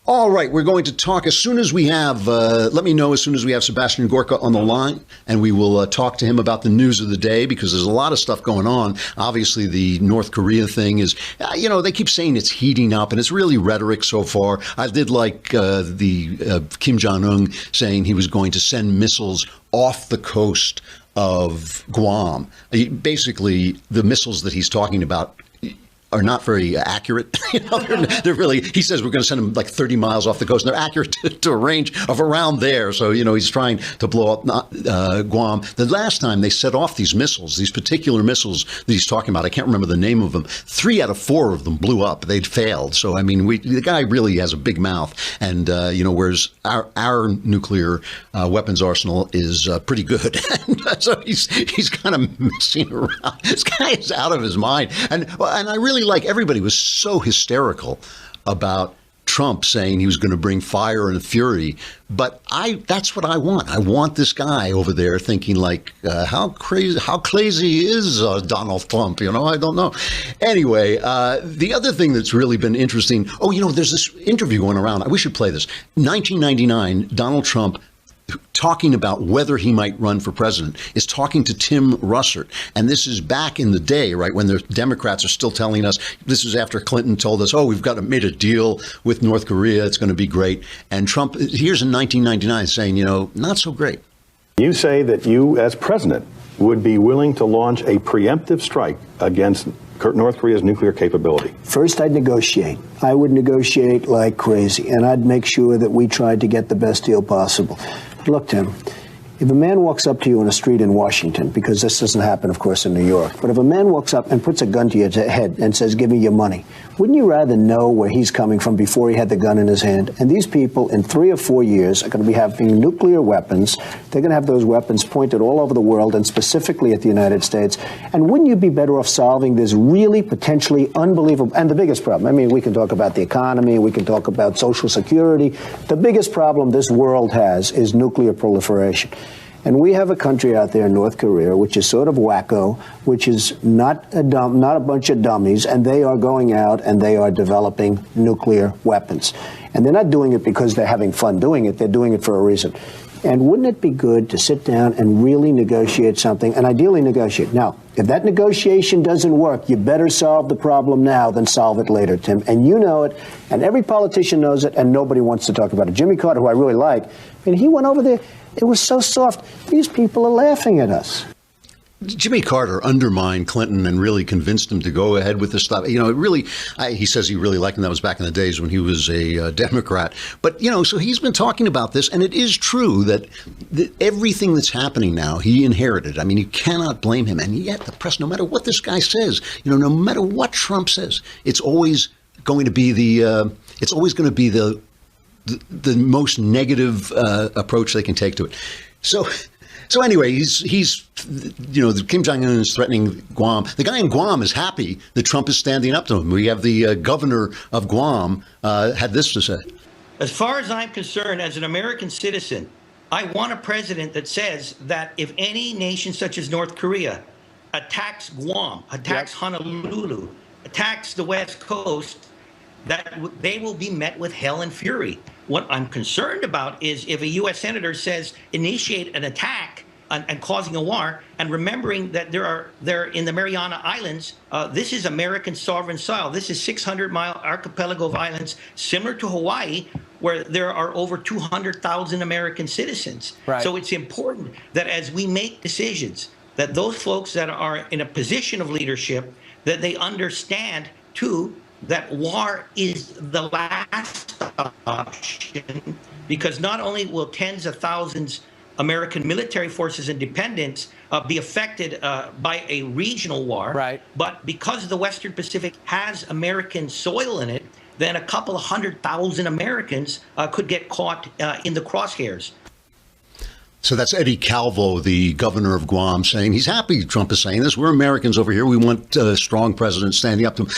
All right, we're going to talk as soon as we have, let me know as soon as we have Sebastian Gorka on the line, and we will talk to him about the news of the day, because there's a lot of stuff going on. Obviously, the North Korea thing is, they keep saying it's heating up, and it's really rhetoric so far. I did like the Kim Jong-un saying he was going to send missiles off the coast of Guam. Basically, the missiles that he's talking about are not very accurate. They're really, he says we're going to send them like 30 miles off the coast, and they're accurate to a range of around there. So, he's trying to blow up Guam. The last time they set off these missiles, these particular missiles that he's talking about, I can't remember the name of them, 3 out of 4 of them blew up. They'd failed. So, the guy really has a big mouth. And, whereas our nuclear weapons arsenal is pretty good. And so he's kind of messing around. This guy is out of his mind. And I really everybody was so hysterical about Trump saying he was going to bring fire and fury. But that's what I want. I want this guy over there thinking how crazy is Donald Trump? I don't know. Anyway, the other thing that's really been interesting. There's this interview going around. We should play this. 1999, Donald Trump, talking about whether he might run for president, is talking to Tim Russert. And this is back in the day, right, when the Democrats are still telling us, this is after Clinton told us, we've made a deal with North Korea, it's going to be great. And Trump, here's in 1999 saying, not so great. You say that you, as president, would be willing to launch a preemptive strike against North Korea's nuclear capability. First, I'd negotiate. I would negotiate like crazy, and I'd make sure that we tried to get the best deal possible. Look, Tim, if a man walks up to you on a street in Washington, because this doesn't happen, of course, in New York, but if a man walks up and puts a gun to your head and says, give me your money, wouldn't you rather know where he's coming from before he had the gun in his hand? And these people in 3 or 4 years are going to be having nuclear weapons. They're going to have those weapons pointed all over the world, and specifically at the United States. And wouldn't you be better off solving this really potentially unbelievable, and the biggest problem, we can talk about the economy, we can talk about Social Security. The biggest problem this world has is nuclear proliferation. And we have a country out there in North Korea, which is sort of wacko, which is not a bunch of dummies, and they are going out and they are developing nuclear weapons. And they're not doing it because they're having fun doing it. They're doing it for a reason. And wouldn't it be good to sit down and really negotiate something, and ideally negotiate? Now, if that negotiation doesn't work, you better solve the problem now than solve it later, Tim. And you know it, and every politician knows it, and nobody wants to talk about it. Jimmy Carter, who I really like, he went over there. It was so soft. These people are laughing at us. Jimmy Carter undermined Clinton and really convinced him to go ahead with this stuff. He says he really liked him. That was back in the days when he was a Democrat. But, so he's been talking about this. And it is true that everything that's happening now, he inherited. You cannot blame him. And yet the press, no matter what this guy says, no matter what Trump says, it's always going to be the most negative approach they can take to it. So anyway, he's Kim Jong-un is threatening Guam. The guy in Guam is happy that Trump is standing up to him. We have the governor of Guam had this to say. As far as I'm concerned, as an American citizen, I want a president that says that if any nation such as North Korea attacks Guam, attacks Honolulu, attacks the West Coast, that they will be met with hell and fury. What I'm concerned about is if a U.S. senator says initiate an attack and causing a war, and remembering that they're in the Mariana Islands, this is American sovereign soil. This is 600-mile archipelago of islands similar to Hawaii, where there are over 200,000 American citizens. Right. So it's important that as we make decisions, that those folks that are in a position of leadership, that they understand too that war is the last option, because not only will tens of thousands American military forces and dependents be affected by a regional war, right, but because the Western Pacific has American soil in it, then a couple of 100,000 Americans could get caught in the crosshairs. So that's Eddie Calvo, the governor of Guam, saying he's happy Trump is saying this. We're Americans over here. We want a strong president standing up to him.